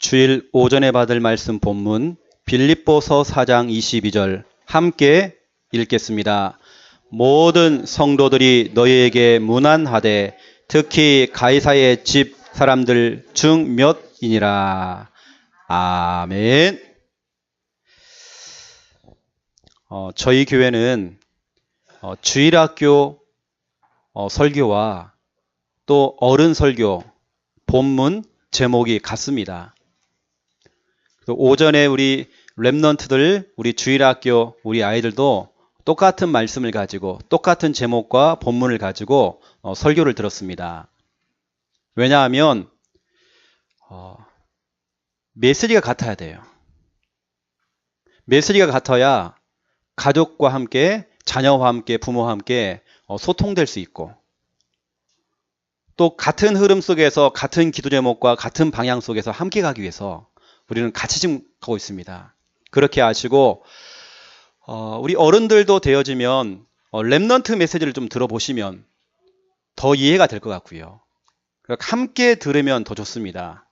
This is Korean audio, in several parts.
주일 오전에 받을 말씀 본문 빌립보서 4장 22절 함께 읽겠습니다. 모든 성도들이 너희에게 문안하되 특히 가이사의 집 사람들 중 몇이니라. 아멘. 저희 교회는 주일학교 설교와 또 어른 설교 본문 제목이 같습니다. 오전에 우리 랩넌트들, 우리 주일학교 우리 아이들도 똑같은 말씀을 가지고 똑같은 제목과 본문을 가지고 설교를 들었습니다. 왜냐하면 메시지가 같아야 돼요. 메시지가 같아야 가족과 함께, 자녀와 함께, 부모와 함께 소통될 수 있고, 또 같은 흐름 속에서 같은 기도 제목과 같은 방향 속에서 함께 가기 위해서 우리는 같이 지금 가고 있습니다. 그렇게 아시고 우리 어른들도 되어지면 랩넌트 메시지를 좀 들어보시면 더 이해가 될 것 같고요. 함께 들으면 더 좋습니다.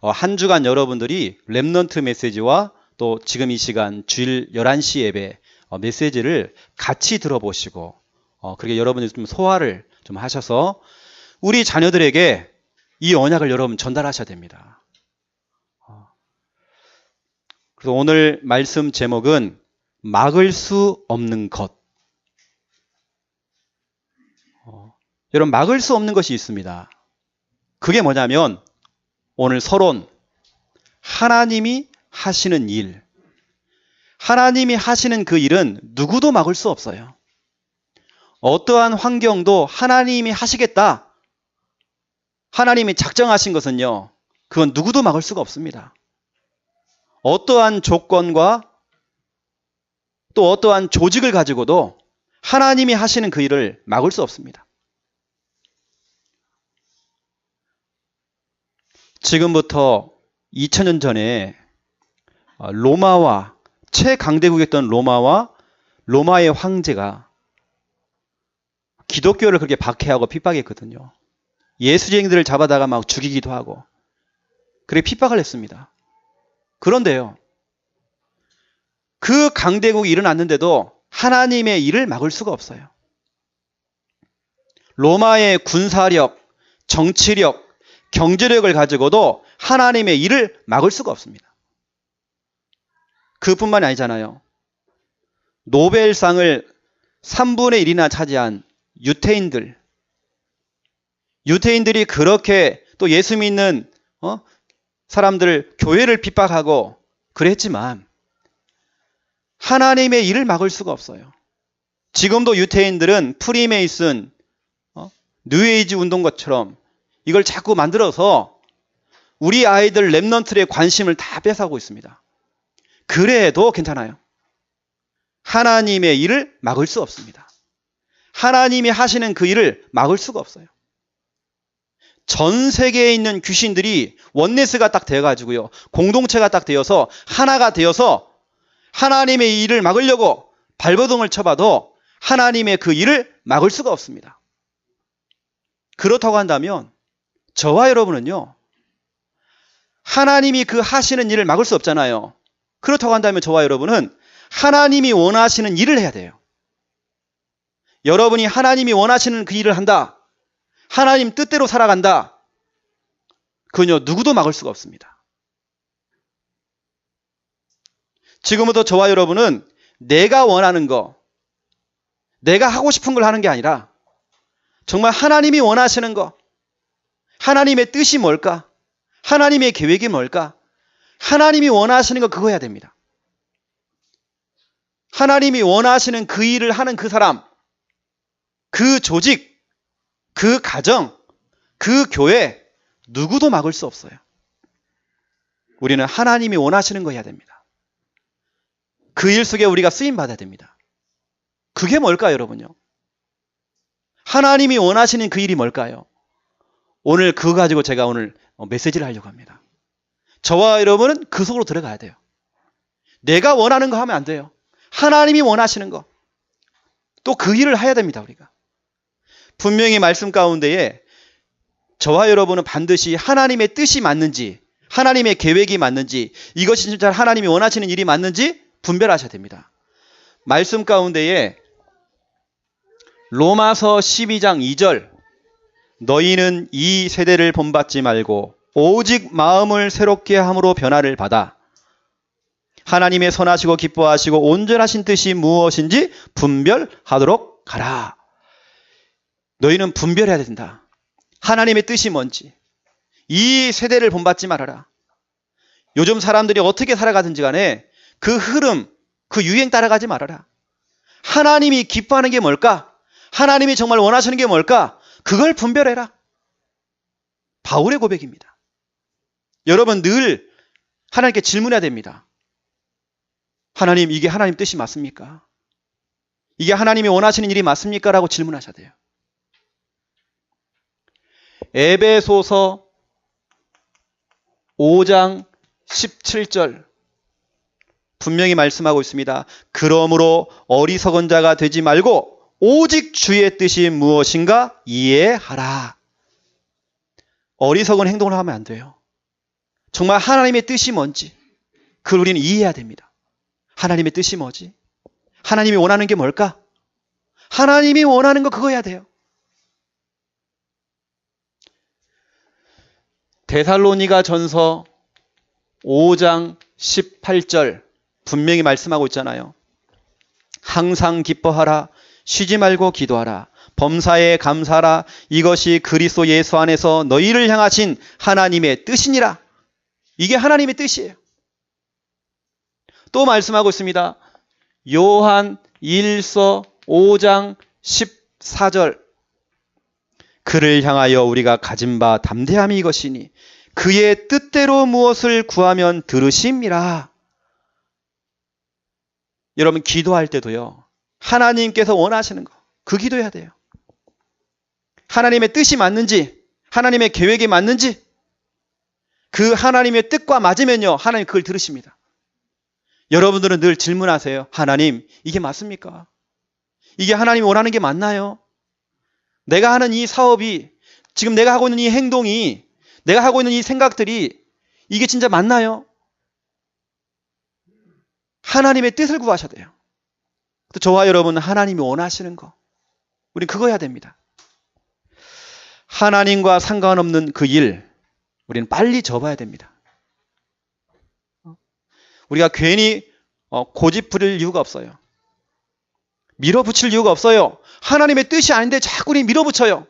한 주간 여러분들이 랩넌트 메시지와 또 지금 이 시간 주일 11시 예배 메시지를 같이 들어보시고 그렇게 여러분이 좀 소화를 좀 하셔서 우리 자녀들에게 이 언약을 여러분 전달하셔야 됩니다. 그래서 오늘 말씀 제목은 막을 수 없는 것. 여러분, 막을 수 없는 것이 있습니다. 그게 뭐냐면 오늘 서론, 하나님이 하시는 일. 하나님이 하시는 그 일은 누구도 막을 수 없어요. 어떠한 환경도 하나님이 하시겠다. 하나님이 작정하신 것은요, 그건 누구도 막을 수가 없습니다. 어떠한 조건과 또 어떠한 조직을 가지고도 하나님이 하시는 그 일을 막을 수 없습니다. 지금부터 2000년 전에 로마와 최강대국이었던 로마의 황제가 기독교를 그렇게 박해하고 핍박했거든요. 예수쟁이들을 잡아다가 막 죽이기도 하고 그렇게 핍박을 했습니다. 그런데요, 그 강대국이 일어났는데도 하나님의 일을 막을 수가 없어요. 로마의 군사력, 정치력, 경제력을 가지고도 하나님의 일을 막을 수가 없습니다. 그뿐만이 아니잖아요. 노벨상을 3분의 1이나 차지한 유태인들이 그렇게 또 예수 믿는 사람들 교회를 핍박하고 그랬지만 하나님의 일을 막을 수가 없어요. 지금도 유태인들은 프리메이슨, 뉴에이지 운동 것처럼 이걸 자꾸 만들어서 우리 아이들 랩넌트의 관심을 다 뺏어가고 있습니다. 그래도 괜찮아요. 하나님의 일을 막을 수 없습니다. 하나님이 하시는 그 일을 막을 수가 없어요. 전 세계에 있는 귀신들이 원네스가 딱 되어가지고요, 공동체가 딱 되어서 하나가 되어서 하나님의 일을 막으려고 발버둥을 쳐봐도 하나님의 그 일을 막을 수가 없습니다. 그렇다고 한다면 저와 여러분은요, 하나님이 그 하시는 일을 막을 수 없잖아요. 그렇다고 한다면 저와 여러분은 하나님이 원하시는 일을 해야 돼요. 여러분이 하나님이 원하시는 그 일을 한다, 하나님 뜻대로 살아간다, 그건요, 누구도 막을 수가 없습니다. 지금부터 저와 여러분은 내가 원하는 거, 내가 하고 싶은 걸 하는 게 아니라 정말 하나님이 원하시는 거, 하나님의 뜻이 뭘까? 하나님의 계획이 뭘까? 하나님이 원하시는 거 그거 해야 됩니다. 하나님이 원하시는 그 일을 하는 그 사람, 그 조직, 그 가정, 그 교회 누구도 막을 수 없어요. 우리는 하나님이 원하시는 거 해야 됩니다. 그 일 속에 우리가 쓰임 받아야 됩니다. 그게 뭘까요, 여러분요? 하나님이 원하시는 그 일이 뭘까요? 오늘 그거 가지고 제가 오늘 메시지를 하려고 합니다. 저와 여러분은 그 속으로 들어가야 돼요. 내가 원하는 거 하면 안 돼요. 하나님이 원하시는 거. 또 그 일을 해야 됩니다, 우리가. 분명히 말씀 가운데에 저와 여러분은 반드시 하나님의 뜻이 맞는지, 하나님의 계획이 맞는지, 이것이 진짜 하나님이 원하시는 일이 맞는지 분별하셔야 됩니다. 말씀 가운데에 로마서 12장 2절, 너희는 이 세대를 본받지 말고 오직 마음을 새롭게 함으로 변화를 받아 하나님의 선하시고 기뻐하시고 온전하신 뜻이 무엇인지 분별하도록 하라. 너희는 분별해야 된다. 하나님의 뜻이 뭔지. 이 세대를 본받지 말아라. 요즘 사람들이 어떻게 살아가든지 간에 그 흐름, 그 유행 따라가지 말아라. 하나님이 기뻐하는 게 뭘까? 하나님이 정말 원하시는 게 뭘까? 그걸 분별해라. 바울의 고백입니다. 여러분 늘 하나님께 질문해야 됩니다. 하나님, 이게 하나님 뜻이 맞습니까? 이게 하나님이 원하시는 일이 맞습니까? 라고 질문하셔야 돼요. 에베소서 5장 17절 분명히 말씀하고 있습니다. 그러므로 어리석은 자가 되지 말고 오직 주의 뜻이 무엇인가 이해하라. 어리석은 행동을 하면 안 돼요. 정말 하나님의 뜻이 뭔지 그걸 우리는 이해해야 됩니다. 하나님의 뜻이 뭐지? 하나님이 원하는 게 뭘까? 하나님이 원하는 거 그거 해야 돼요. 데살로니가 전서 5장 18절 분명히 말씀하고 있잖아요. 항상 기뻐하라. 쉬지 말고 기도하라. 범사에 감사하라. 이것이 그리스도 예수 안에서 너희를 향하신 하나님의 뜻이니라. 이게 하나님의 뜻이에요. 또 말씀하고 있습니다. 요한 1서 5장 14절 그를 향하여 우리가 가진 바 담대함이 이것이니 그의 뜻대로 무엇을 구하면 들으심이라. 여러분 기도할 때도요. 하나님께서 원하시는 거 그 기도해야 돼요. 하나님의 뜻이 맞는지 하나님의 계획이 맞는지 그 하나님의 뜻과 맞으면요. 하나님 그걸 들으십니다. 여러분들은 늘 질문하세요. 하나님 이게 맞습니까? 이게 하나님이 원하는 게 맞나요? 내가 하는 이 사업이 지금 내가 하고 있는 이 행동이 내가 하고 있는 이 생각들이 이게 진짜 맞나요? 하나님의 뜻을 구하셔야 돼요. 또 저와 여러분은 하나님이 원하시는 거 우린 그거 해야 됩니다. 하나님과 상관없는 그 일 우리는 빨리 접어야 됩니다. 우리가 괜히 고집 부릴 이유가 없어요. 밀어붙일 이유가 없어요. 하나님의 뜻이 아닌데 자꾸 우리 밀어붙여요.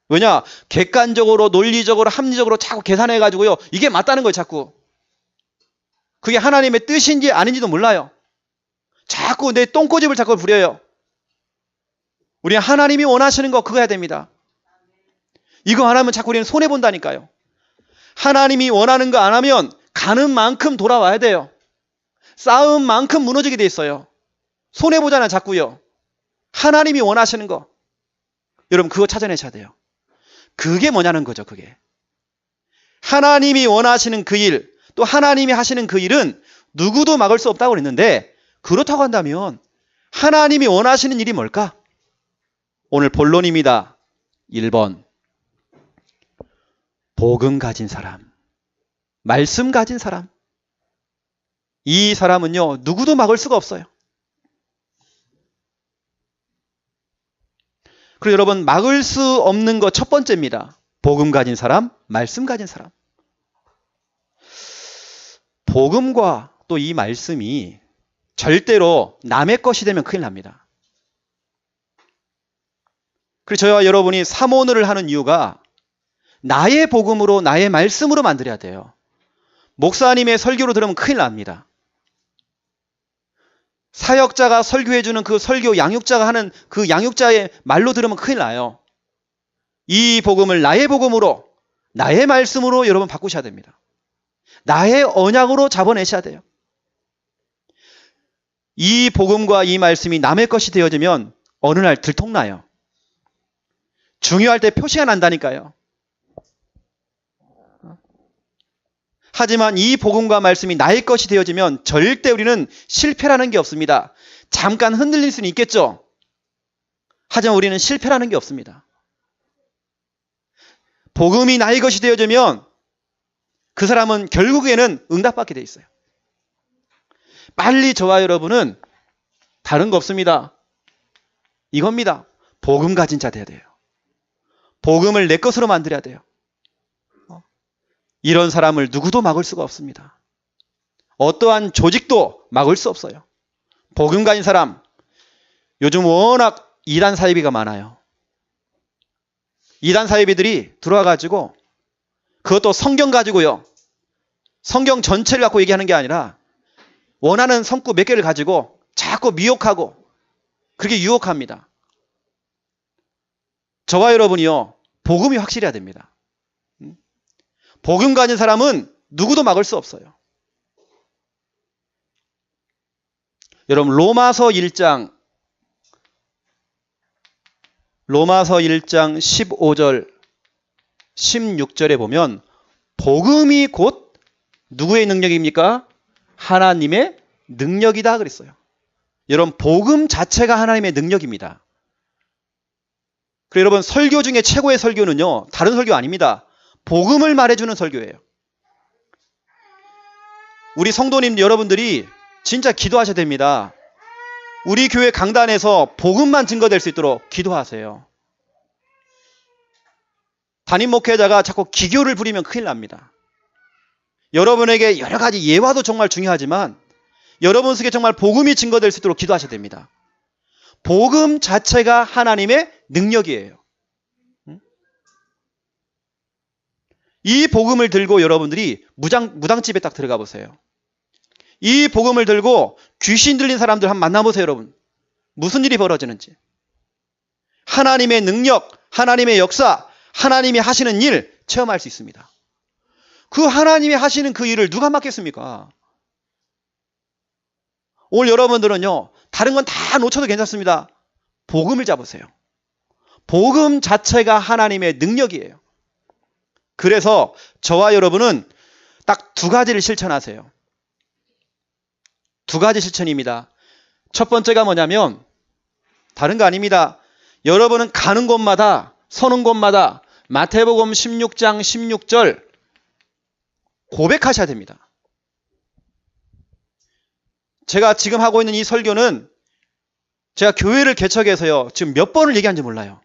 왜냐? 객관적으로 논리적으로 합리적으로 자꾸 계산해가지고요. 이게 맞다는 거예요. 자꾸. 그게 하나님의 뜻인지 아닌지도 몰라요. 자꾸 내 똥꼬집을 자꾸 부려요. 우리는 하나님이 원하시는 거 그거 해야 됩니다. 이거 안 하면 자꾸 우리는 손해본다니까요. 하나님이 원하는 거 안 하면 가는 만큼 돌아와야 돼요. 쌓은 만큼 무너지게 돼 있어요. 손해보잖아요. 자꾸요. 하나님이 원하시는 거. 여러분 그거 찾아내셔야 돼요. 그게 뭐냐는 거죠. 그게. 하나님이 원하시는 그 일, 또 하나님이 하시는 그 일은 누구도 막을 수 없다고 그랬는데 그렇다고 한다면 하나님이 원하시는 일이 뭘까? 오늘 본론입니다. 1번. 복음 가진 사람. 말씀 가진 사람. 이 사람은요. 누구도 막을 수가 없어요. 그리고 여러분 막을 수 없는 거 첫 번째입니다. 복음 가진 사람, 말씀 가진 사람. 복음과 또 이 말씀이 절대로 남의 것이 되면 큰일 납니다. 그래서 저와 여러분이 사모늘을 하는 이유가 나의 복음으로 나의 말씀으로 만들어야 돼요. 목사님의 설교로 들으면 큰일 납니다. 사역자가 설교해주는 그 설교 양육자가 하는 그 양육자의 말로 들으면 큰일 나요. 이 복음을 나의 복음으로 나의 말씀으로 여러분 바꾸셔야 됩니다. 나의 언약으로 잡아내셔야 돼요. 이 복음과 이 말씀이 남의 것이 되어지면 어느 날 들통나요. 중요할 때 표시가 난다니까요. 하지만 이 복음과 말씀이 나의 것이 되어지면 절대 우리는 실패라는 게 없습니다. 잠깐 흔들릴 수는 있겠죠. 하지만 우리는 실패라는 게 없습니다. 복음이 나의 것이 되어지면 그 사람은 결국에는 응답받게 돼 있어요. 빨리 저와 여러분은 다른 거 없습니다. 이겁니다. 복음 가진 자 돼야 돼요. 복음을 내 것으로 만들어야 돼요. 이런 사람을 누구도 막을 수가 없습니다. 어떠한 조직도 막을 수 없어요. 복음 가진 사람, 요즘 워낙 이단 사이비가 많아요. 이단 사이비들이 들어와가지고 그것도 성경 가지고요. 성경 전체를 갖고 얘기하는 게 아니라 원하는 성구 몇 개를 가지고 자꾸 미혹하고 그렇게 유혹합니다. 저와 여러분이요. 복음이 확실해야 됩니다. 복음 가진 사람은 누구도 막을 수 없어요. 여러분 로마서 1장 15절 16절에 보면 복음이 곧 누구의 능력입니까? 하나님의 능력이다 그랬어요. 여러분 복음 자체가 하나님의 능력입니다. 그리고 여러분 설교 중에 최고의 설교는요. 다른 설교 아닙니다. 복음을 말해주는 설교예요. 우리 성도님 여러분들이 진짜 기도하셔야 됩니다. 우리 교회 강단에서 복음만 증거될 수 있도록 기도하세요. 담임 목회자가 자꾸 기교를 부리면 큰일 납니다. 여러분에게 여러 가지 예화도 정말 중요하지만 여러분 속에 정말 복음이 증거될 수 있도록 기도하셔야 됩니다. 복음 자체가 하나님의 능력이에요. 이 복음을 들고 여러분들이 무당집에 딱 들어가 보세요. 이 복음을 들고 귀신 들린 사람들 한번 만나보세요, 여러분. 무슨 일이 벌어지는지. 하나님의 능력, 하나님의 역사, 하나님이 하시는 일 체험할 수 있습니다. 그 하나님이 하시는 그 일을 누가 맡겠습니까? 오늘 여러분들은요, 다른 건 다 놓쳐도 괜찮습니다. 복음을 잡으세요. 복음 자체가 하나님의 능력이에요. 그래서 저와 여러분은 딱 두 가지를 실천하세요. 두 가지 실천입니다. 첫 번째가 뭐냐면 다른 거 아닙니다. 여러분은 가는 곳마다 서는 곳마다 마태복음 16장 16절 고백하셔야 됩니다. 제가 지금 하고 있는 이 설교는 제가 교회를 개척해서요. 지금 몇 번을 얘기한지 몰라요.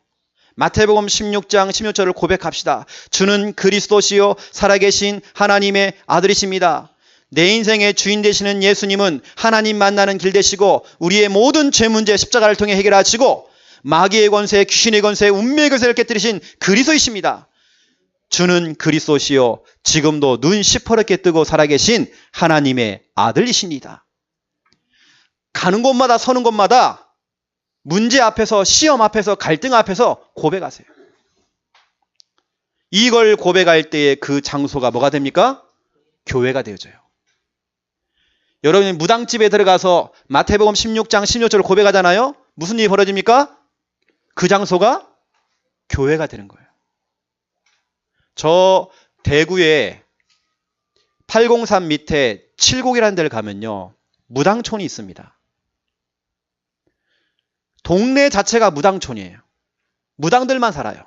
마태복음 16장 16절을 고백합시다. 주는 그리스도시요 살아계신 하나님의 아들이십니다. 내 인생의 주인 되시는 예수님은 하나님 만나는 길 되시고 우리의 모든 죄 문제 십자가를 통해 해결하시고 마귀의 권세, 귀신의 권세, 운명의 권세를 깨뜨리신 그리스도이십니다. 주는 그리스도시요 지금도 눈 시퍼렇게 뜨고 살아계신 하나님의 아들이십니다. 가는 곳마다 서는 곳마다 문제 앞에서 시험 앞에서 갈등 앞에서 고백하세요. 이걸 고백할 때에 그 장소가 뭐가 됩니까? 교회가 되어져요. 여러분이 무당집에 들어가서 마태복음 16장 16절을 고백하잖아요. 무슨 일이 벌어집니까? 그 장소가 교회가 되는 거예요. 저 대구에 803 밑에 7곡이라는 데를 가면요. 무당촌이 있습니다. 동네 자체가 무당촌이에요. 무당들만 살아요.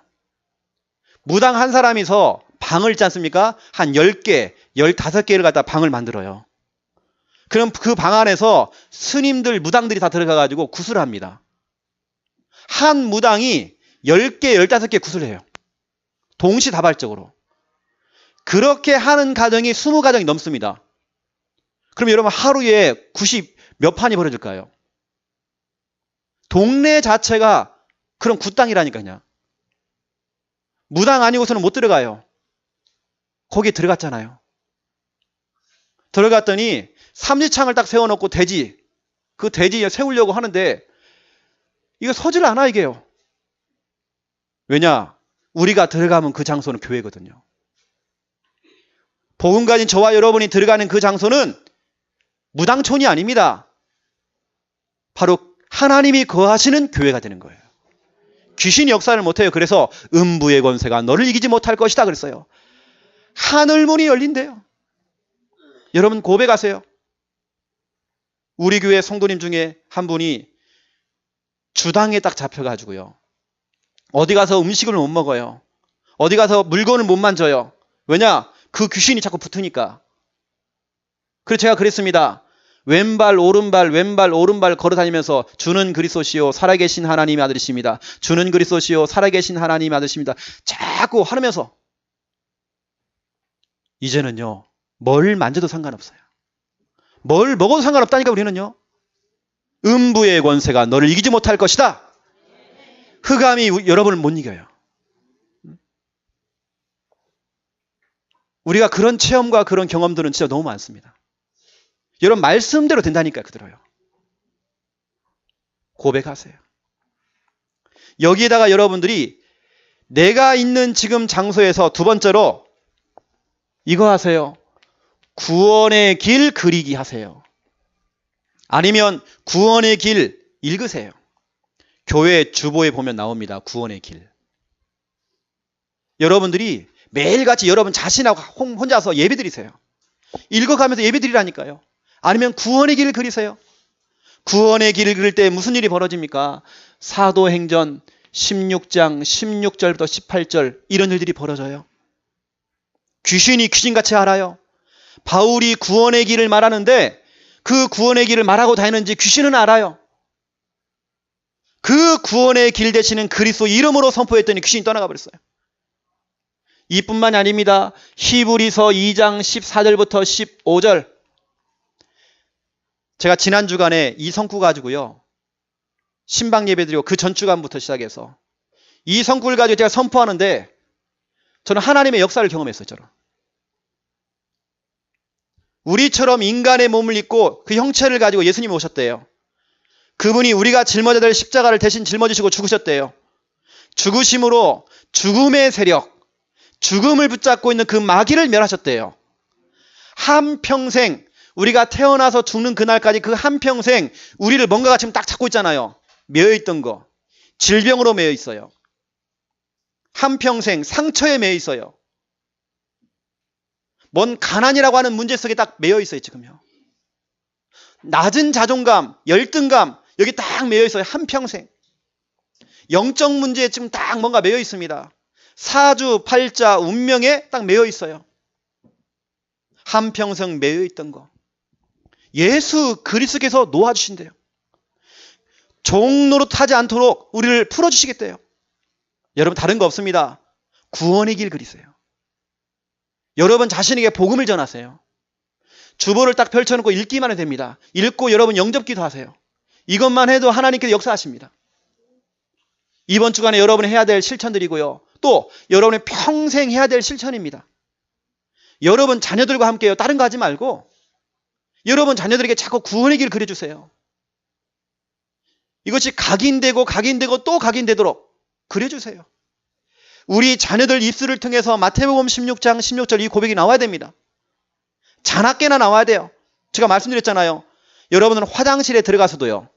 무당 한 사람이서 방을 있지 않습니까? 한 10개, 15개를 갖다 방을 만들어요. 그럼 그 방 안에서 스님들, 무당들이 다 들어가가지고 구슬을 합니다. 한 무당이 10개, 15개 구슬해요. 동시다발적으로. 그렇게 하는 가정이 20가정이 넘습니다. 그럼 여러분 하루에 90 몇 판이 벌어질까요? 동네 자체가 그런 굿당이라니까 그냥. 무당 아니고서는 못 들어가요. 거기 들어갔잖아요. 들어갔더니 삼지창을 딱 세워놓고 그 돼지 세우려고 하는데 이거 서질 않아 이게요. 왜냐? 우리가 들어가면 그 장소는 교회거든요. 복음 가진 저와 여러분이 들어가는 그 장소는 무당촌이 아닙니다. 바로 하나님이 거하시는 교회가 되는 거예요. 귀신이 역사를 못해요. 그래서 음부의 권세가 너를 이기지 못할 것이다 그랬어요. 하늘문이 열린대요. 여러분 고백하세요. 우리 교회 성도님 중에 한 분이 주당에 딱 잡혀가지고요. 어디 가서 음식을 못 먹어요. 어디 가서 물건을 못 만져요. 왜냐? 그 귀신이 자꾸 붙으니까. 그래서 제가 그랬습니다. 왼발 오른발 왼발 오른발 걸어다니면서 주는 그리스도시요 살아계신 하나님의 아들이십니다. 주는 그리스도시요 살아계신 하나님의 아들이십니다. 자꾸 하면서 이제는요. 뭘 만져도 상관없어요. 뭘 먹어도 상관없다니까 우리는요. 음부의 권세가 너를 이기지 못할 것이다. 흑암이 여러분을 못 이겨요. 우리가 그런 체험과 그런 경험들은 진짜 너무 많습니다. 여러분 말씀대로 된다니까 그대로요. 고백하세요. 여기에다가 여러분들이 내가 있는 지금 장소에서 두 번째로 이거 하세요. 구원의 길 그리기 하세요. 아니면 구원의 길 읽으세요. 교회 주보에 보면 나옵니다. 구원의 길. 여러분들이 매일같이 여러분 자신하고 혼자서 예배 드리세요. 읽어가면서 예배 드리라니까요. 아니면 구원의 길을 그리세요. 구원의 길을 그릴 때 무슨 일이 벌어집니까? 사도행전 16장 16절부터 18절 이런 일들이 벌어져요. 귀신이 귀신같이 알아요. 바울이 구원의 길을 말하는데 그 구원의 길을 말하고 다니는지 귀신은 알아요. 그 구원의 길 되시는 그리스도 이름으로 선포했더니 귀신이 떠나가 버렸어요. 이뿐만이 아닙니다. 히브리서 2장 14절부터 15절 제가 지난 주간에 이 성구 가지고요. 신방 예배 드리고 그 전 주간부터 시작해서 이 성구를 가지고 제가 선포하는데 저는 하나님의 역사를 경험했어요. 저는. 우리처럼 인간의 몸을 입고 그 형체를 가지고 예수님이 오셨대요. 그분이 우리가 짊어져야 될 십자가를 대신 짊어지시고 죽으셨대요. 죽으심으로 죽음의 세력, 죽음을 붙잡고 있는 그 마귀를 멸하셨대요. 한평생 우리가 태어나서 죽는 그날까지 그 한평생 우리를 뭔가가 지금 딱 잡고 있잖아요. 매여있던 거. 질병으로 매여 있어요. 한평생 상처에 매여 있어요. 뭔 가난이라고 하는 문제 속에 딱 매여 있어요. 지금요. 낮은 자존감, 열등감 여기 딱 매여 있어요. 한평생. 영적 문제에 지금 딱 뭔가 매여 있습니다. 사주, 팔자, 운명에 딱 매여 있어요. 한평생 매여 있던 거. 예수 그리스도께서 놓아주신대요. 종노릇하지 않도록 우리를 풀어주시겠대요. 여러분 다른 거 없습니다. 구원의 길 그리세요. 여러분 자신에게 복음을 전하세요. 주보를 딱 펼쳐놓고 읽기만 해도 됩니다. 읽고 여러분 영접기도 하세요. 이것만 해도 하나님께서 역사하십니다. 이번 주간에 여러분이 해야 될 실천들이고요. 또 여러분이 평생 해야 될 실천입니다. 여러분 자녀들과 함께요. 다른 거 하지 말고 여러분 자녀들에게 자꾸 구원의 길 그려주세요. 이것이 각인되고 또 각인되도록 그려주세요. 우리 자녀들 입술을 통해서 마태복음 16장 16절 이 고백이 나와야 됩니다. 자나깨나 나와야 돼요. 제가 말씀드렸잖아요. 여러분은 화장실에 들어가서도요.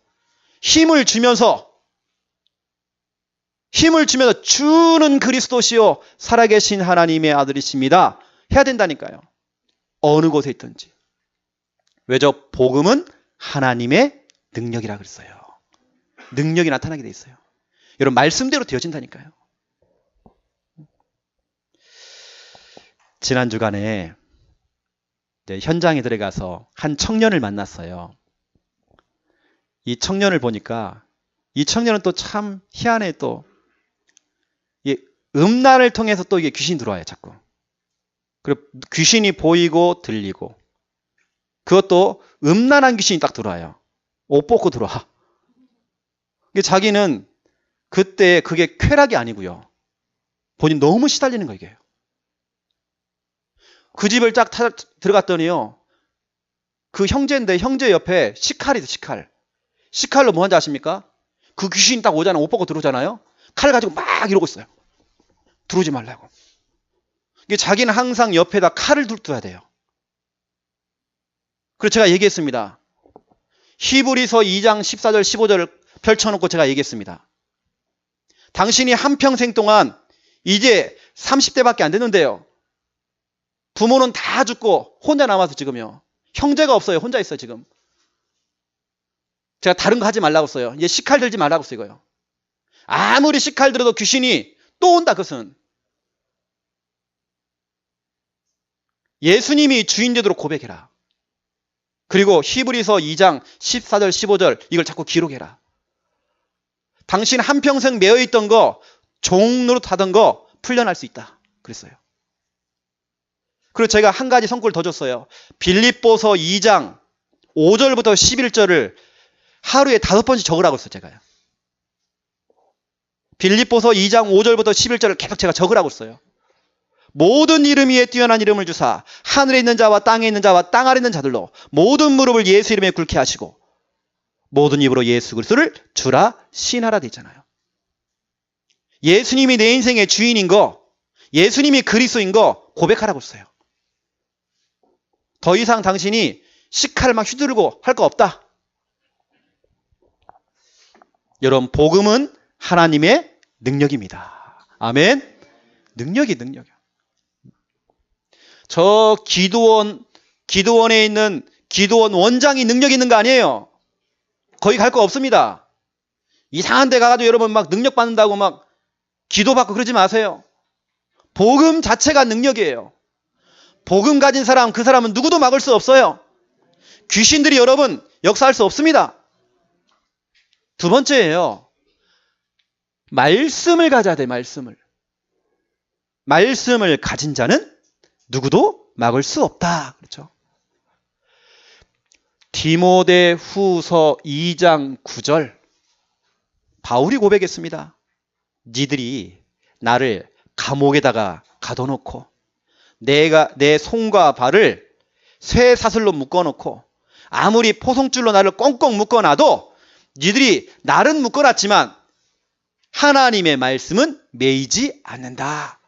힘을 주면서 주는 그리스도시요 살아계신 하나님의 아들이십니다. 해야 된다니까요. 어느 곳에 있든지. 왜죠? 복음은 하나님의 능력이라 그랬어요. 능력이 나타나게 돼 있어요. 여러분 말씀대로 되어진다니까요. 지난 주간에 현장에 들어가서 한 청년을 만났어요. 이 청년을 보니까 이 청년은 또 참 희한해. 또 음란을 통해서 또 이게 귀신이 들어와요. 자꾸. 그리고 귀신이 보이고 들리고 그것도 음란한 귀신이 딱 들어와요. 옷 벗고 들어와. 자기는 그때 그게 쾌락이 아니고요. 본인 너무 시달리는 거 이게. 그 집을 딱 들어갔더니요. 그 형제인데 형제 옆에 식칼이 있어요. 식칼. 식칼로 뭐 하는지 아십니까? 그 귀신이 딱 오잖아요. 옷 벗고 들어오잖아요. 칼 가지고 막 이러고 있어요. 들어오지 말라고. 자기는 항상 옆에다 칼을 둬야 돼요. 그래서 제가 얘기했습니다. 히브리서 2장 14절 15절을 펼쳐놓고 제가 얘기했습니다. 당신이 한평생 동안 이제 30대밖에 안 됐는데요. 부모는 다 죽고 혼자 남아서 지금요. 형제가 없어요. 혼자 있어요 지금. 제가 다른 거 하지 말라고 써요. 이제 식칼 들지 말라고 써요. 이거요. 아무리 식칼 들어도 귀신이 또 온다 그것은. 예수님이 주인 되도록 고백해라. 그리고 히브리서 2장 14절 15절 이걸 자꾸 기록해라. 당신 한평생 매여있던 거, 종노릇 하던 거 풀려날 수 있다. 그랬어요. 그리고 제가 한 가지 성구를 더 줬어요. 빌립보서 2장 5절부터 11절을 하루에 5번씩 적으라고 했어요. 제가요. 빌립보서 2장 5절부터 11절을 계속 제가 적으라고 했어요. 모든 이름 위에 뛰어난 이름을 주사 하늘에 있는 자와 땅에 있는 자와 땅 아래 있는 자들로 모든 무릎을 예수 이름에 꿇게 하시고 모든 입으로 예수 그리스도를 주라 신하라 돼 있잖아요. 예수님이 내 인생의 주인인 거, 예수님이 그리스도인 거 고백하라고 했어요. 더 이상 당신이 식칼 막 휘두르고 할 거 없다. 여러분, 복음은 하나님의 능력입니다. 아멘. 능력이야. 저 기도원에 있는 기도원 원장이 능력 있는 거 아니에요. 거기 갈 거 없습니다. 이상한 데 가가지고 여러분 막 능력 받는다고 막 기도받고 그러지 마세요. 복음 자체가 능력이에요. 복음 가진 사람, 그 사람은 누구도 막을 수 없어요. 귀신들이 여러분 역사할 수 없습니다. 두 번째예요. 말씀을 가져야 돼, 말씀을. 말씀을 가진 자는 누구도 막을 수 없다. 그렇죠? 디모데 후서 2장 9절 바울이 고백했습니다. 니들이 나를 감옥에다가 가둬놓고 내 손과 발을 쇠사슬로 묶어놓고 아무리 포송줄로 나를 꽁꽁 묶어놔도 니들이 날은 묶어놨지만 하나님의 말씀은 매이지 않는다.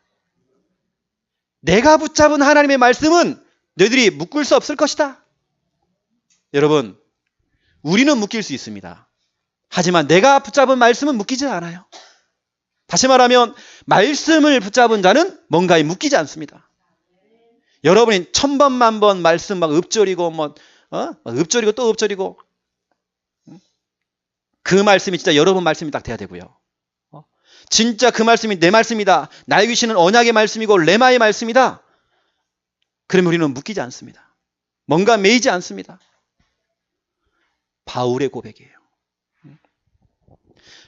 내가 붙잡은 하나님의 말씀은 너희들이 묶을 수 없을 것이다. 여러분, 우리는 묶일 수 있습니다. 하지만 내가 붙잡은 말씀은 묶이지 않아요. 다시 말하면 말씀을 붙잡은 자는 뭔가에 묶이지 않습니다. 여러분이 1000번, 1000번 말씀 막 읊조리고 읊조리고 또 읊조리고 그 말씀이 진짜 여러분 말씀이 딱 돼야 되고요. 진짜 그 말씀이 내 말씀이다. 나에게 주시는 언약의 말씀이고 레마의 말씀이다. 그러면 우리는 묶이지 않습니다. 뭔가 매이지 않습니다. 바울의 고백이에요.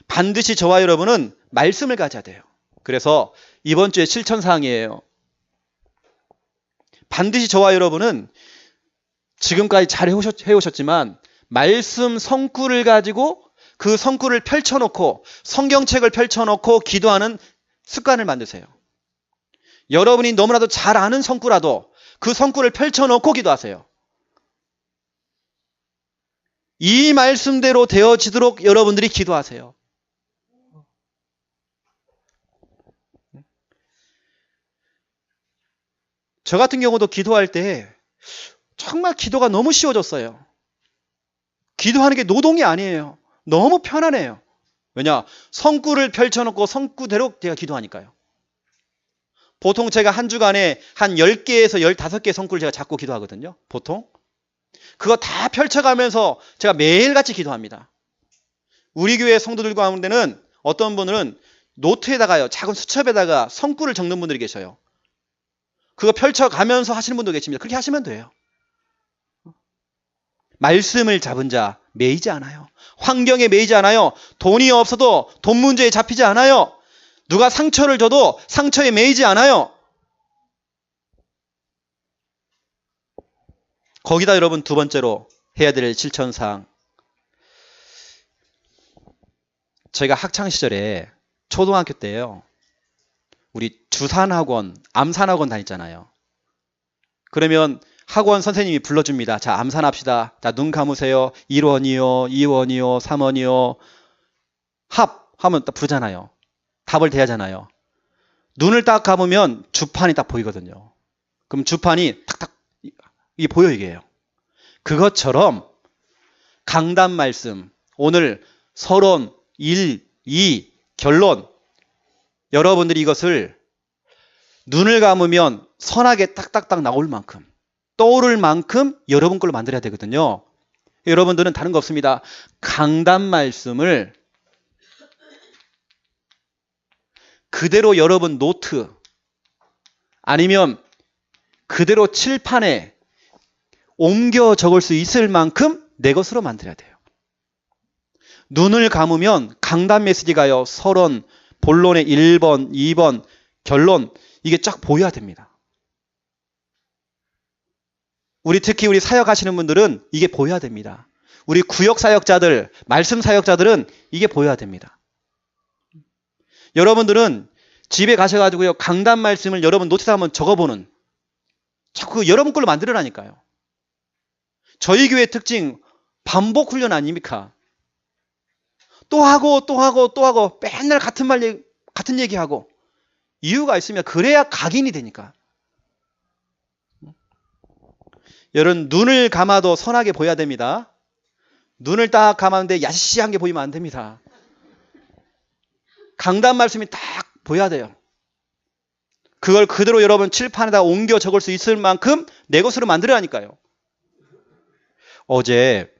반드시 저와 여러분은 말씀을 가져야 돼요. 그래서 이번 주에 실천사항이에요. 반드시 저와 여러분은 지금까지 잘 해오셨지만 말씀 성구를 가지고 그 성구를 펼쳐놓고 성경책을 펼쳐놓고 기도하는 습관을 만드세요. 여러분이 너무나도 잘 아는 성구라도 그 성구를 펼쳐놓고 기도하세요. 이 말씀대로 되어지도록 여러분들이 기도하세요. 저 같은 경우도 기도할 때 정말 기도가 너무 쉬워졌어요. 기도하는 게 노동이 아니에요. 너무 편안해요. 왜냐? 성구를 펼쳐놓고 성구대로 제가 기도하니까요. 보통 제가 한 주간에 한 10개에서 15개 성구를 제가 잡고 기도하거든요. 보통. 그거 다 펼쳐가면서 제가 매일같이 기도합니다. 우리 교회 성도들 가운데는 어떤 분들은 노트에다가요, 작은 수첩에다가 성구를 적는 분들이 계셔요. 그거 펼쳐가면서 하시는 분도 계십니다. 그렇게 하시면 돼요. 말씀을 잡은 자 매이지 않아요. 환경에 매이지 않아요. 돈이 없어도 돈 문제에 잡히지 않아요. 누가 상처를 줘도 상처에 매이지 않아요. 거기다 여러분 두 번째로 해야 될 실천사항. 저희가 학창시절에 초등학교 때요. 우리 주산학원, 암산학원 다녔잖아요. 그러면 학원 선생님이 불러줍니다. 자, 암산합시다. 자, 눈 감으세요. 1원이요, 2원이요, 3원이요. 합 하면 딱 부르잖아요. 답을 대하잖아요. 눈을 딱 감으면 주판이 딱 보이거든요. 그럼 주판이 탁탁 이게 보여 이게요. 그것처럼 강단 말씀, 오늘 서론, 1, 2, 결론 여러분들이 이것을 눈을 감으면 선하게 딱딱딱 나올 만큼 떠오를 만큼 여러분 걸로 만들어야 되거든요. 여러분들은 다른 거 없습니다. 강단 말씀을 그대로 여러분 노트 아니면 그대로 칠판에 옮겨 적을 수 있을 만큼 내 것으로 만들어야 돼요. 눈을 감으면 강단 메시지가요. 서론, 본론의 1번, 2번, 결론 이게 쫙 보여야 됩니다. 특히 우리 사역하시는 분들은 이게 보여야 됩니다. 우리 구역 사역자들, 말씀 사역자들은 이게 보여야 됩니다. 여러분들은 집에 가셔가지고요. 강단 말씀을 여러분 노트에 한번 적어보는 자꾸 여러분 걸로 만들어라니까요. 저희 교회 특징 반복 훈련 아닙니까? 또 하고 또 하고 또 하고 맨날 같은 말 같은 얘기하고 이유가 있으면 그래야 각인이 되니까. 여러분 눈을 감아도 선하게 보여야 됩니다. 눈을 딱 감았는데 야시시한 게 보이면 안 됩니다. 강단 말씀이 딱 보여야 돼요. 그걸 그대로 여러분 칠판에다 옮겨 적을 수 있을 만큼 내 것으로 만들어야니까요. 어제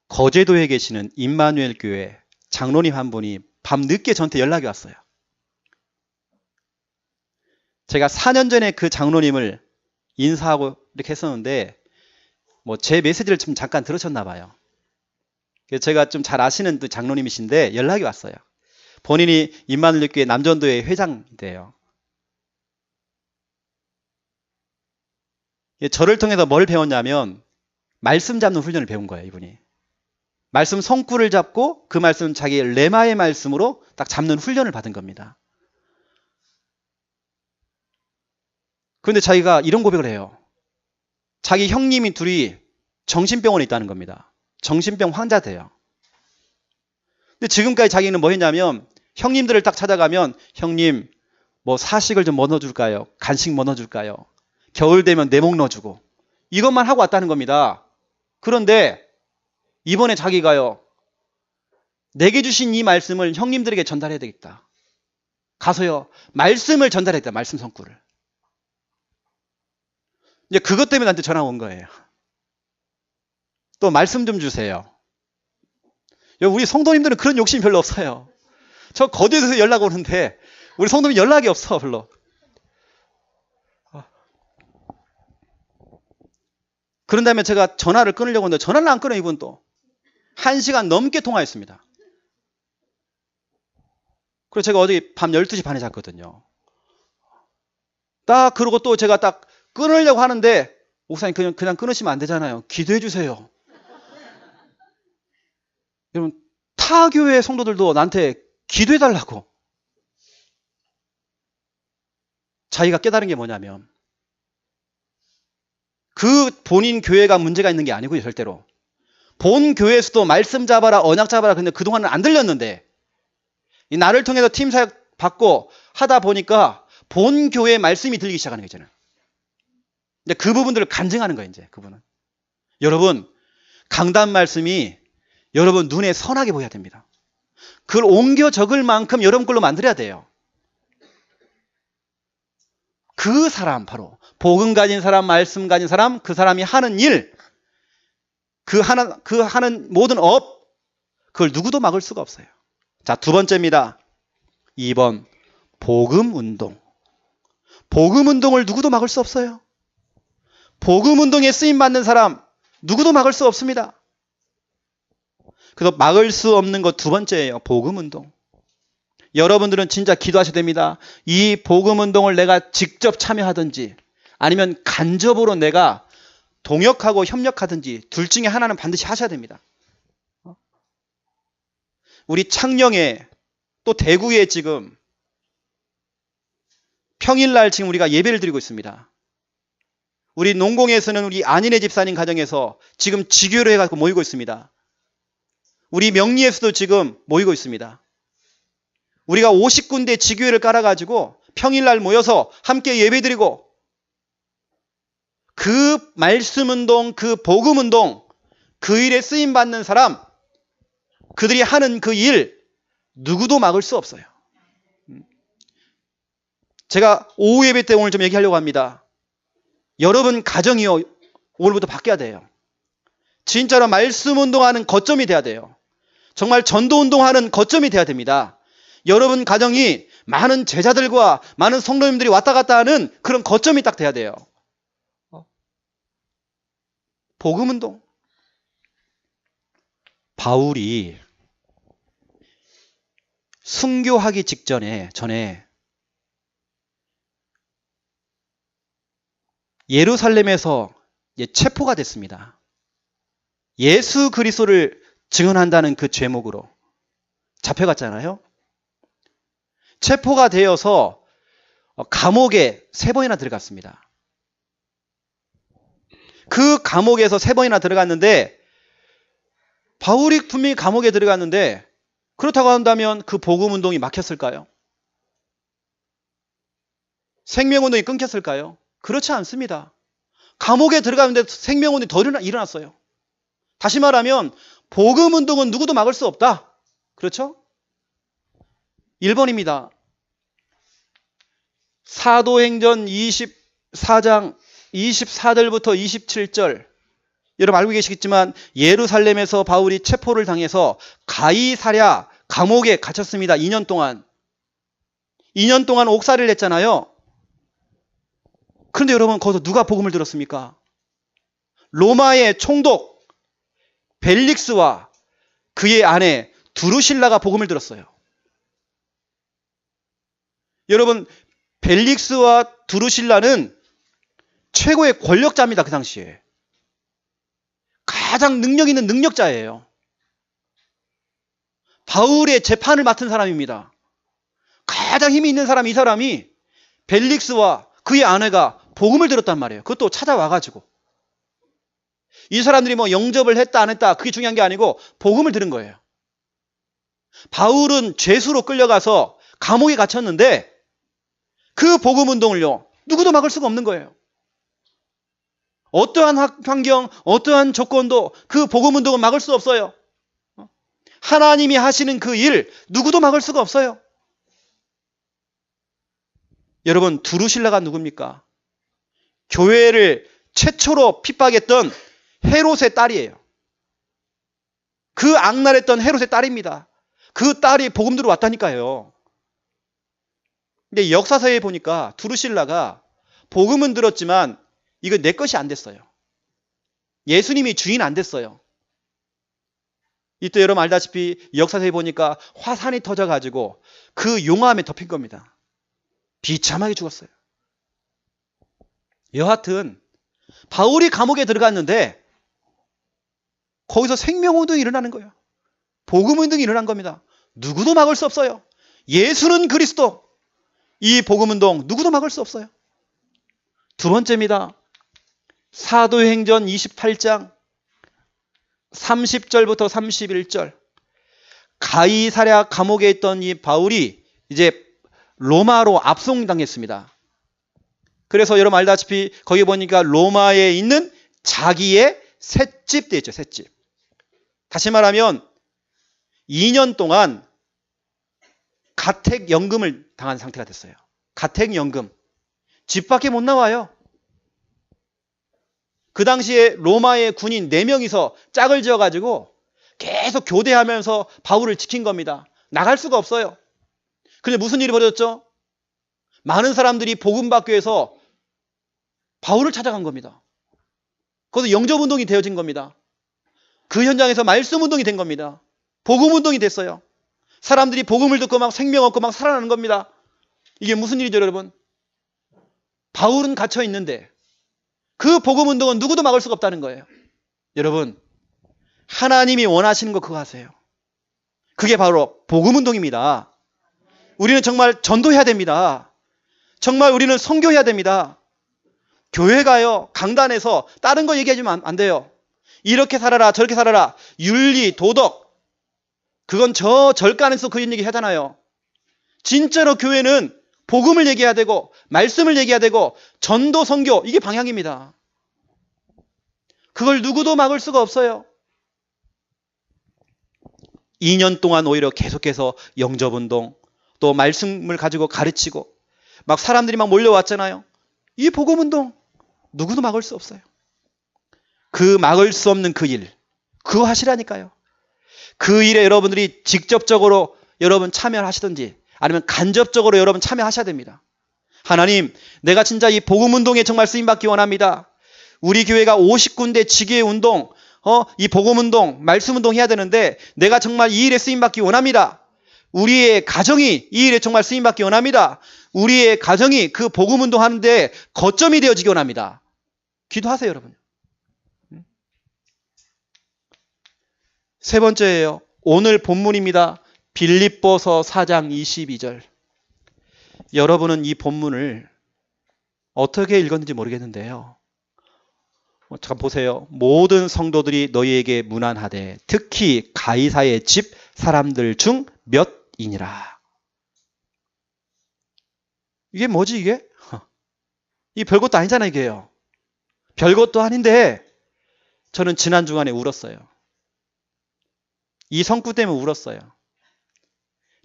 거제도에 계시는 임마누엘 교회 장로님 한 분이 밤늦게 저한테 연락이 왔어요. 제가 4년 전에 그 장로님을 인사하고 이렇게 했었는데 제 메시지를 좀 잠깐 들으셨나 봐요. 그래서 제가 좀 잘 아시는 또 장로님이신데 연락이 왔어요. 본인이 임마누엘 교회 남전도회 회장인데요. 저를 통해서 뭘 배웠냐면 말씀 잡는 훈련을 배운 거예요. 이분이. 말씀 성구를 잡고 그 말씀 자기 레마의 말씀으로 딱 잡는 훈련을 받은 겁니다. 그런데 자기가 이런 고백을 해요. 자기 형님이 둘이 정신병원에 있다는 겁니다. 정신병 환자대요. 근데 지금까지 자기는 뭐 했냐면 형님들을 딱 찾아가면 형님 사식을 좀 뭐 넣어줄까요? 간식 뭐 넣어줄까요? 겨울 되면 내목 넣어주고 이것만 하고 왔다는 겁니다. 그런데 이번에 자기가요. 내게 주신 이 말씀을 형님들에게 전달해야 되겠다. 가서요. 말씀을 전달했다. 말씀 성구를. 이제 그것 때문에 나한테 전화 온 거예요. 또 말씀 좀 주세요. 우리 성도님들은 그런 욕심이 별로 없어요. 저 거제도에서 연락 오는데 우리 성도님 연락이 없어 별로. 그런 다음에 제가 전화를 끊으려고 했는데 전화를 안 끊어 이분 또. 1시간 넘게 통화했습니다. 그래서 제가 어제 밤 12시 반에 잤거든요. 딱 그러고 또 제가 딱 끊으려고 하는데 목사님 그냥 끊으시면 안 되잖아요. 기도해 주세요. 여러분 타 교회 성도들도 나한테 기도해 달라고. 자기가 깨달은 게 뭐냐면 그 본인 교회가 문제가 있는 게 아니고요. 절대로. 본 교회에서도 말씀 잡아라 언약 잡아라 근데 그동안은 안 들렸는데 이 나를 통해서 팀 사역 받고 하다 보니까 본 교회의 말씀이 들리기 시작하는 거잖아요. 근데 그 부분들을 간증하는 거예요. 이제 그분은. 여러분 강단 말씀이 여러분 눈에 선하게 보여야 됩니다. 그걸 옮겨 적을 만큼 여러분 걸로 만들어야 돼요. 그 사람 바로 복음 가진 사람, 말씀 가진 사람, 그 사람이 하는 일, 그 하는 모든 업, 그걸 누구도 막을 수가 없어요. 자, 두 번째입니다. 2번 복음 운동. 복음 운동을 누구도 막을 수 없어요. 복음 운동에 쓰임 받는 사람 누구도 막을 수 없습니다. 그래서 막을 수 없는 것 두 번째예요. 복음 운동. 여러분들은 진짜 기도하셔야 됩니다. 이 복음 운동을 내가 직접 참여하든지 아니면 간접으로 내가 동역하고 협력하든지 둘 중에 하나는 반드시 하셔야 됩니다. 우리 창녕에 또 대구에 지금 평일날 지금 우리가 예배를 드리고 있습니다. 우리 농공에서는 우리 안인혜 집사님 가정에서 지금 지교를 해가지고 모이고 있습니다. 우리 명리에서도 지금 모이고 있습니다. 우리가 50군데 지교회를 깔아가지고 평일날 모여서 함께 예배드리고 그 말씀운동, 그 복음운동, 그 일에 쓰임받는 사람, 그들이 하는 그 일 누구도 막을 수 없어요. 제가 오후 예배 때 오늘 좀 얘기하려고 합니다. 여러분 가정이요. 오늘부터 바뀌어야 돼요. 진짜로 말씀운동하는 거점이 돼야 돼요. 정말 전도운동하는 거점이 돼야 됩니다. 여러분 가정이 많은 제자들과 많은 성도님들이 왔다 갔다 하는 그런 거점이 딱 돼야 돼요. 복음운동. 바울이 순교하기 전에 예루살렘에서 체포가 됐습니다. 예수 그리스도를 증언한다는 그 죄목으로 잡혀갔잖아요. 체포가 되어서 감옥에 3번이나 들어갔습니다. 그 감옥에서 3번이나 들어갔는데 바울이 분명히 감옥에 들어갔는데 그렇다고 한다면 그 복음운동이 막혔을까요? 생명운동이 끊겼을까요? 그렇지 않습니다. 감옥에 들어가는데 생명운동이 더 일어났어요. 다시 말하면 복음운동은 누구도 막을 수 없다. 그렇죠? 1번입니다. 사도행전 24장 24절부터 27절. 여러분 알고 계시겠지만 예루살렘에서 바울이 체포를 당해서 가이사랴 감옥에 갇혔습니다. 2년 동안. 2년 동안 옥살이를 했잖아요. 그런데 여러분 거기서 누가 복음을 들었습니까? 로마의 총독 벨릭스와 그의 아내 두루실라가 복음을 들었어요. 여러분 벨릭스와 두루실라는 최고의 권력자입니다. 그 당시에. 가장 능력 있는 능력자예요. 바울의 재판을 맡은 사람입니다. 가장 힘이 있는 사람이 이 사람이 벨릭스와 그의 아내가 복음을 들었단 말이에요. 그것도 찾아와가지고. 이 사람들이 뭐 영접을 했다 안 했다 그게 중요한 게 아니고 복음을 들은 거예요. 바울은 죄수로 끌려가서 감옥에 갇혔는데 그 복음운동을요 누구도 막을 수가 없는 거예요. 어떠한 환경, 어떠한 조건도 그 복음운동은 막을 수 없어요. 하나님이 하시는 그 일 누구도 막을 수가 없어요. 여러분 두루실라가 누굽니까? 교회를 최초로 핍박했던 헤롯의 딸이에요. 그 악랄했던 헤롯의 딸입니다. 그 딸이 복음 들어왔다니까요. 근데 역사서에 보니까 두루실라가 복음은 들었지만 이거 내 것이 안 됐어요. 예수님이 주인 안 됐어요. 이때 여러분 알다시피 역사서에 보니까 화산이 터져가지고 그 용암에 덮인 겁니다. 비참하게 죽었어요. 여하튼 바울이 감옥에 들어갔는데 거기서 생명운동이 일어나는 거예요. 복음운동이 일어난 겁니다. 누구도 막을 수 없어요. 예수는 그리스도. 이 복음운동 누구도 막을 수 없어요. 두 번째입니다. 사도행전 28장 30절부터 31절. 가이사랴 감옥에 있던 이 바울이 이제 로마로 압송당했습니다. 그래서 여러분 알다시피 거기 보니까 로마에 있는 자기의 셋집 돼 있죠. 셋집. 다시 말하면 2년 동안 가택연금을 당한 상태가 됐어요. 가택연금. 집 밖에 못 나와요. 그 당시에 로마의 군인 4명이서 짝을 지어가지고 계속 교대하면서 바울을 지킨 겁니다. 나갈 수가 없어요. 근데 무슨 일이 벌어졌죠? 많은 사람들이 복음 받기 위해서 바울을 찾아간 겁니다. 거기서 영접운동이 되어진 겁니다. 그 현장에서 말씀운동이 된 겁니다. 복음운동이 됐어요. 사람들이 복음을 듣고 막 생명 얻고 막 살아나는 겁니다. 이게 무슨 일이죠, 여러분? 바울은 갇혀 있는데 그 복음운동은 누구도 막을 수가 없다는 거예요. 여러분, 하나님이 원하시는 거 그거 하세요. 그게 바로 복음운동입니다. 우리는 정말 전도해야 됩니다. 정말 우리는 선교해야 됩니다. 교회가요, 강단에서 다른 거 얘기해주면 안 돼요. 이렇게 살아라, 저렇게 살아라. 윤리, 도덕. 그건 저 절간에서 그런 얘기 하잖아요. 진짜로 교회는 복음을 얘기해야 되고, 말씀을 얘기해야 되고, 전도, 선교, 이게 방향입니다. 그걸 누구도 막을 수가 없어요. 2년 동안 오히려 계속해서 영접운동, 또 말씀을 가지고 가르치고, 막 사람들이 막 몰려왔잖아요. 이 복음운동, 누구도 막을 수 없어요. 그 막을 수 없는 그 일, 그거 하시라니까요. 그 일에 여러분들이 직접적으로 여러분 참여를 하시든지 아니면 간접적으로 여러분 참여하셔야 됩니다. 하나님, 내가 진짜 이 복음운동에 정말 쓰임받기 원합니다. 우리 교회가 50군데 지교운동, 이 복음운동, 말씀운동 해야 되는데 내가 정말 이 일에 쓰임받기 원합니다. 우리의 가정이 이 일에 정말 쓰임받기 원합니다. 우리의 가정이 그 복음운동 하는데 거점이 되어지기 원합니다. 기도하세요, 여러분. 세 번째예요. 오늘 본문입니다. 빌립보서 4장 22절. 여러분은 이 본문을 어떻게 읽었는지 모르겠는데요. 잠깐 보세요. 모든 성도들이 너희에게 문안하되 특히 가이사의 집 사람들 중 몇이니라. 이게 뭐지 이게? 이 별것도 아니잖아 이게요. 별것도 아닌데 저는 지난 주간에 울었어요. 이 성구 때문에 울었어요.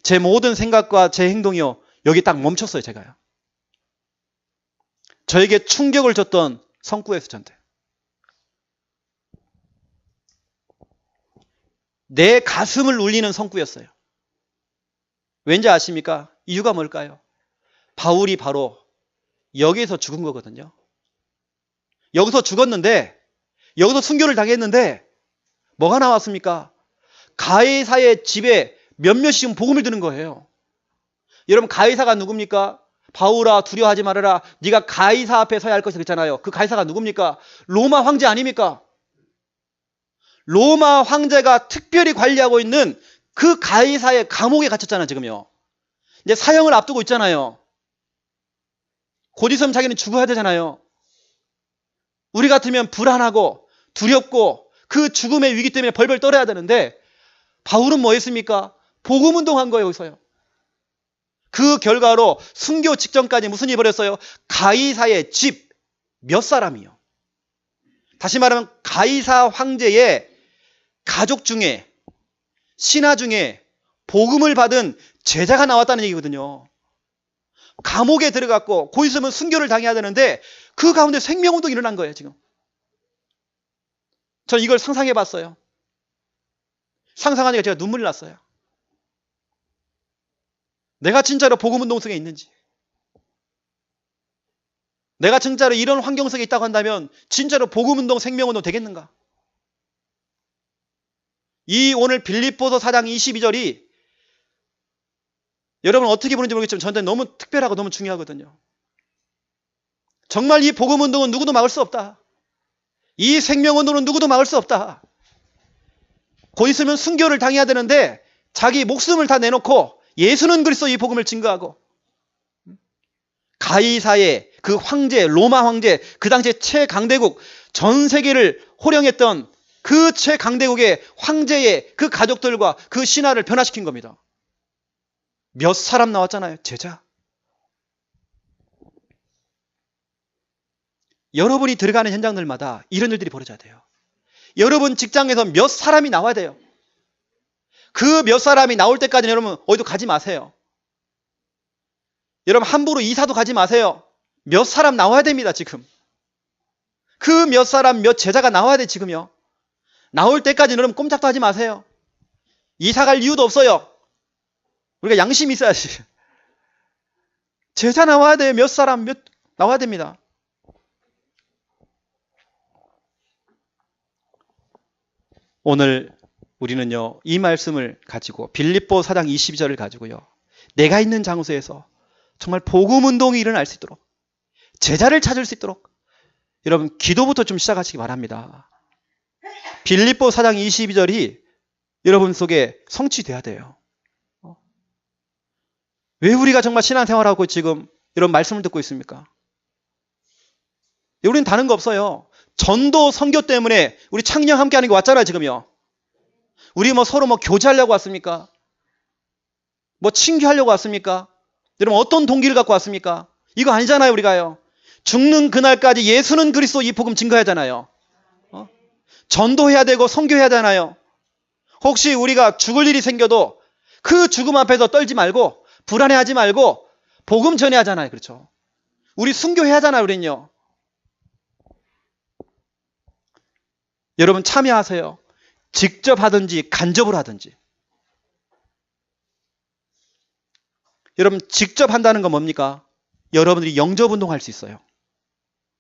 제 모든 생각과 제 행동이요. 여기 딱 멈췄어요, 제가요. 저에게 충격을 줬던 성구에서 저한테. 내 가슴을 울리는 성구였어요. 왠지 아십니까? 이유가 뭘까요? 바울이 바로 여기에서 죽은 거거든요. 여기서 죽었는데, 여기서 순교를 당했는데, 뭐가 나왔습니까? 가이사의 집에 몇몇이 복음을 드는 거예요. 여러분 가이사가 누굽니까? 바울아 두려워하지 말아라. 네가 가이사 앞에 서야 할 것이 그렇잖아요. 그 가이사가 누굽니까? 로마 황제 아닙니까? 로마 황제가 특별히 관리하고 있는 그 가이사의 감옥에 갇혔잖아요. 지금요. 이제 사형을 앞두고 있잖아요. 곧 있으면 자기는 죽어야 되잖아요. 우리 같으면 불안하고 두렵고 그 죽음의 위기 때문에 벌벌 떨어야 되는데 바울은 뭐 했습니까? 복음운동한 거예요. 여기서요. 그 결과로 순교 직전까지 무슨 일이 벌였어요? 가이사의 집 몇 사람이요. 다시 말하면 가이사 황제의 가족 중에 신하 중에 복음을 받은 제자가 나왔다는 얘기거든요. 감옥에 들어갔고 곧 있으면 순교를 당해야 되는데 그 가운데 생명운동이 일어난 거예요. 지금. 전 이걸 상상해 봤어요. 상상하니까 제가 눈물이 났어요. 내가 진짜로 복음운동 속에 있는지, 내가 진짜로 이런 환경 속에 있다고 한다면 진짜로 복음운동, 생명운동 되겠는가? 이 오늘 빌립보서 4장 22절이 여러분 어떻게 보는지 모르겠지만 저한테 너무 특별하고 너무 중요하거든요. 정말 이 복음운동은 누구도 막을 수 없다. 이 생명운동은 누구도 막을 수 없다. 곧 있으면 순교를 당해야 되는데 자기 목숨을 다 내놓고 예수는 그리스도 이 복음을 증거하고 가이사의 그 황제, 로마 황제, 그 당시에 최강대국, 전 세계를 호령했던 그 최강대국의 황제의 그 가족들과 그 신하를 변화시킨 겁니다. 몇 사람 나왔잖아요. 제자. 여러분이 들어가는 현장들마다 이런 일들이 벌어져야 돼요. 여러분 직장에서 몇 사람이 나와야 돼요. 그 몇 사람이 나올 때까지는 여러분 어디도 가지 마세요. 여러분 함부로 이사도 가지 마세요. 몇 사람 나와야 됩니다. 지금. 그 몇 사람 몇 제자가 나와야 돼 지금요. 나올 때까지는 여러분 꼼짝도 하지 마세요. 이사 갈 이유도 없어요. 우리가 양심이 있어야지. 제자 나와야 돼요. 몇 사람 몇 나와야 됩니다. 오늘 우리는요, 이 말씀을 가지고 빌립보 4장 22절을 가지고요. 내가 있는 장소에서 정말 복음 운동이 일어날 수 있도록 제자를 찾을 수 있도록 여러분 기도부터 좀 시작하시기 바랍니다. 빌립보 4장 22절이 여러분 속에 성취돼야 돼요. 왜 우리가 정말 신앙생활하고 지금 이런 말씀을 듣고 있습니까? 우리는 다른 거 없어요. 전도 선교 때문에 우리 창녕 함께 하는 게 왔잖아요, 지금요. 우리 서로 교제하려고 왔습니까? 친교하려고 왔습니까? 여러분 어떤 동기를 갖고 왔습니까? 이거 아니잖아요, 우리가요. 죽는 그날까지 예수는 그리스도 이 복음 증거해야 하잖아요. 전도해야 되고 선교해야 하잖아요. 혹시 우리가 죽을 일이 생겨도 그 죽음 앞에서 떨지 말고 불안해하지 말고 복음 전해야 하잖아요. 그렇죠? 우리 순교해야 하잖아요, 우리는요. 여러분 참여하세요. 직접 하든지 간접으로 하든지. 여러분 직접 한다는 건 뭡니까? 여러분들이 영접운동할 수 있어요.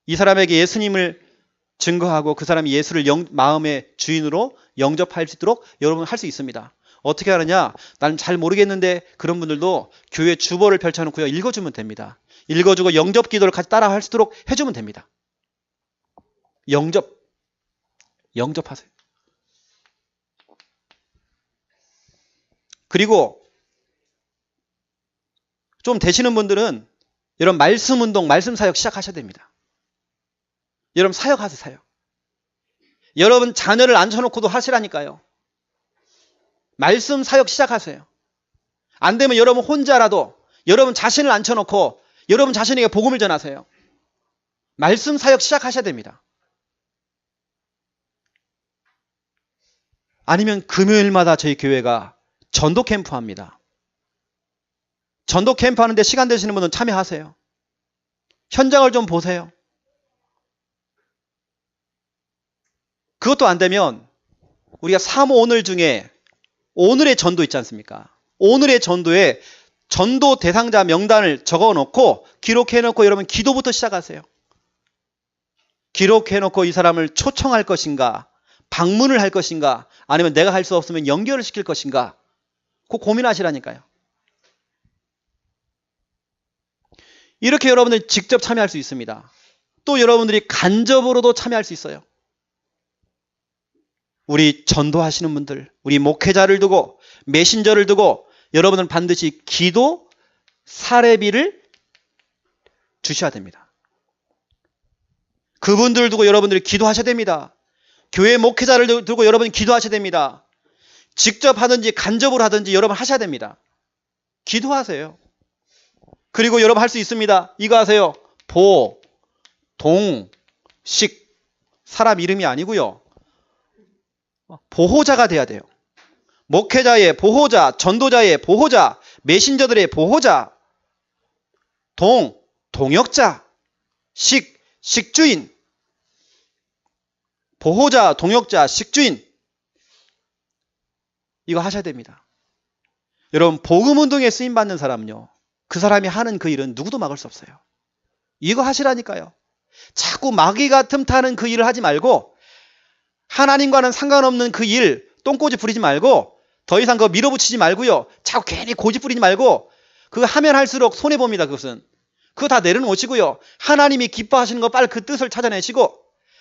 이 사람에게 예수님을 증거하고 그 사람이 예수를 마음의 주인으로 영접할 수 있도록 여러분 할 수 있습니다. 어떻게 하느냐? 난 잘 모르겠는데 그런 분들도 교회 주보를 펼쳐놓고요. 읽어주면 됩니다. 읽어주고 영접 기도를 같이 따라 할 수 있도록 해주면 됩니다. 영접하세요. 그리고 좀 되시는 분들은 여러분 말씀 운동, 말씀 사역 시작하셔야 됩니다. 여러분 사역하세요, 사역. 여러분 자녀를 앉혀놓고도 하시라니까요. 말씀 사역 시작하세요. 안 되면 여러분 혼자라도 여러분 자신을 앉혀놓고 여러분 자신에게 복음을 전하세요. 말씀 사역 시작하셔야 됩니다. 아니면 금요일마다 저희 교회가 전도 캠프 합니다. 전도 캠프 하는데 시간 되시는 분은 참여하세요. 현장을 좀 보세요. 그것도 안 되면 우리가 사모 오늘 중에 오늘의 전도 있지 않습니까? 오늘의 전도에 전도 대상자 명단을 적어놓고 기록해놓고 여러분 기도부터 시작하세요. 기록해놓고 이 사람을 초청할 것인가, 방문을 할 것인가, 아니면 내가 할 수 없으면 연결을 시킬 것인가, 그거 고민하시라니까요. 이렇게 여러분들이 직접 참여할 수 있습니다. 또 여러분들이 간접으로도 참여할 수 있어요. 우리 전도하시는 분들, 우리 목회자를 두고 메신저를 두고 여러분은 반드시 기도 사례비를 주셔야 됩니다. 그분들을 두고 여러분들이 기도하셔야 됩니다. 교회 목회자를 두고 여러분이 기도하셔야 됩니다. 직접 하든지 간접으로 하든지 여러분 하셔야 됩니다. 기도하세요. 그리고 여러분 할 수 있습니다. 이거 하세요. 보, 동, 식. 사람 이름이 아니고요. 보호자가 돼야 돼요. 목회자의 보호자, 전도자의 보호자, 메신저들의 보호자, 동역자, 식주인, 보호자, 동역자, 식주인. 이거 하셔야 됩니다. 여러분 복음운동에 쓰임받는 사람은요. 그 사람이 하는 그 일은 누구도 막을 수 없어요. 이거 하시라니까요. 자꾸 마귀가 틈타는 그 일을 하지 말고 하나님과는 상관없는 그 일 똥꼬지 부리지 말고 더 이상 그거 밀어붙이지 말고요. 자꾸 괜히 고집 부리지 말고 그거 하면 할수록 손해봅니다. 그것은. 그거 다 내려놓으시고요. 하나님이 기뻐하시는 거 빨리 그 뜻을 찾아내시고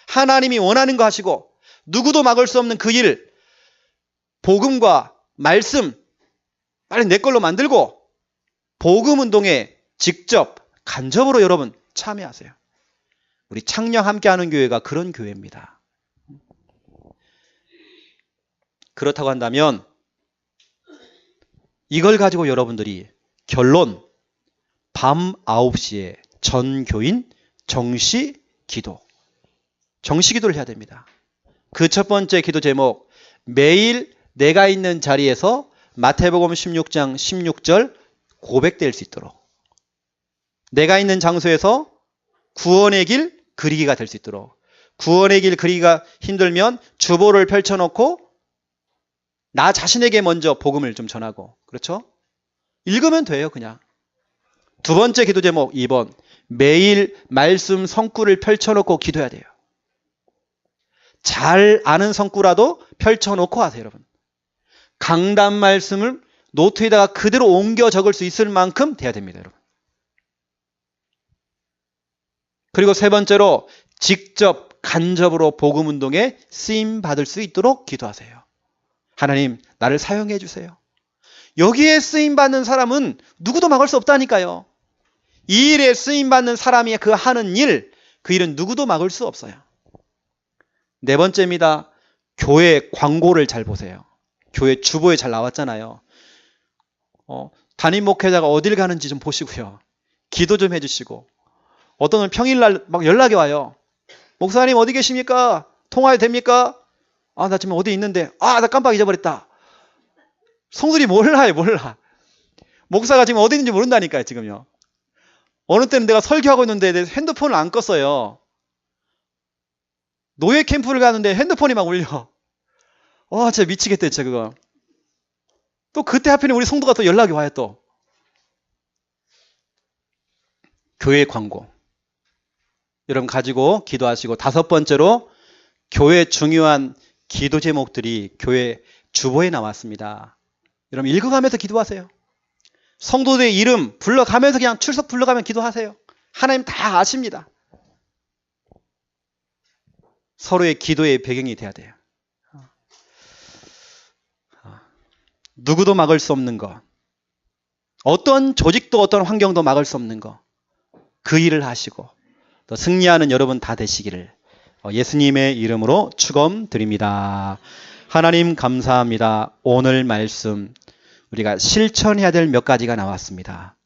하나님이 원하는 거 하시고 누구도 막을 수 없는 그 일 복음과 말씀 빨리 내 걸로 만들고 복음운동에 직접 간접으로 여러분 참여하세요. 우리 창녕 함께하는 교회가 그런 교회입니다. 그렇다고 한다면 이걸 가지고 여러분들이 결론 밤 9시에 전교인 정시기도 정시기도를 해야 됩니다. 그 첫 번째 기도 제목 매일 내가 있는 자리에서 마태복음 16장 16절 고백될 수 있도록 내가 있는 장소에서 구원의 길 그리기가 될 수 있도록 구원의 길 그리기가 힘들면 주보를 펼쳐놓고 나 자신에게 먼저 복음을 좀 전하고 그렇죠? 읽으면 돼요 그냥. 두 번째 기도 제목 2번 매일 말씀 성구를 펼쳐놓고 기도해야 돼요. 잘 아는 성구라도 펼쳐놓고 하세요 여러분. 강단 말씀을 노트에다가 그대로 옮겨 적을 수 있을 만큼 돼야 됩니다 여러분. 그리고 세 번째로 직접 간접으로 복음운동에 쓰임받을 수 있도록 기도하세요. 하나님 나를 사용해 주세요. 여기에 쓰임받는 사람은 누구도 막을 수 없다니까요. 이 일에 쓰임받는 사람이 그 하는 일, 그 일은 누구도 막을 수 없어요. 네 번째입니다. 교회 광고를 잘 보세요. 교회 주보에 잘 나왔잖아요. 담임 목회자가 어딜 가는지 좀 보시고요. 기도 좀 해주시고 어떤 분 평일날 막 연락이 와요. 목사님 어디 계십니까? 통화해도 됩니까? 아, 나 지금 어디 있는데 나 깜빡 잊어버렸다. 성들이 몰라. 목사가 지금 어디 있는지 모른다니까요 지금요. 어느 때는 내가 설교하고 있는데 내 핸드폰을 안 껐어요. 노예 캠프를 가는데 핸드폰이 막 울려. 진짜 미치겠다 진짜 그거. 또 그때 하필이면 우리 성도가 또 연락이 와요 또. 교회 광고. 여러분 가지고 기도하시고, 5번째로 교회 중요한 기도 제목들이 교회 주보에 나왔습니다. 여러분 읽어가면서 기도하세요. 성도들의 이름 불러가면서 그냥 출석 불러가면 기도하세요. 하나님 다 아십니다. 서로의 기도의 배경이 돼야 돼요. 누구도 막을 수 없는 것, 어떤 조직도 어떤 환경도 막을 수 없는 것, 그 일을 하시고 또 승리하는 여러분 다 되시기를 예수님의 이름으로 축원드립니다. 하나님 감사합니다. 오늘 말씀 우리가 실천해야 될 몇 가지가 나왔습니다.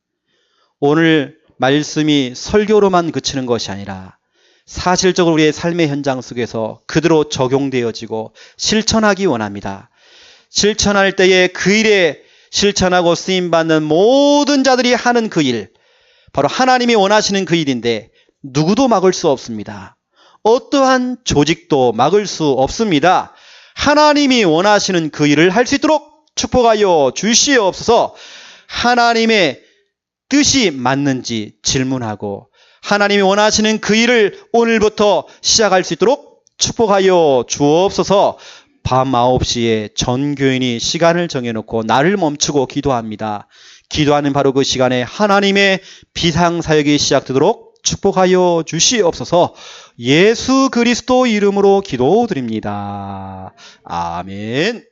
오늘 말씀이 설교로만 그치는 것이 아니라 사실적으로 우리의 삶의 현장 속에서 그대로 적용되어지고 실천하기 원합니다. 실천할 때에 그 일에 실천하고 쓰임받는 모든 자들이 하는 그 일, 바로 하나님이 원하시는 그 일인데 누구도 막을 수 없습니다. 어떠한 조직도 막을 수 없습니다. 하나님이 원하시는 그 일을 할 수 있도록 축복하여 주시옵소서. 하나님의 뜻이 맞는지 질문하고 하나님이 원하시는 그 일을 오늘부터 시작할 수 있도록 축복하여 주옵소서. 밤 9시에 전 교인이 시간을 정해놓고 나를 멈추고 기도합니다. 기도하는 바로 그 시간에 하나님의 비상사역이 시작되도록 축복하여 주시옵소서. 예수 그리스도 이름으로 기도드립니다. 아멘.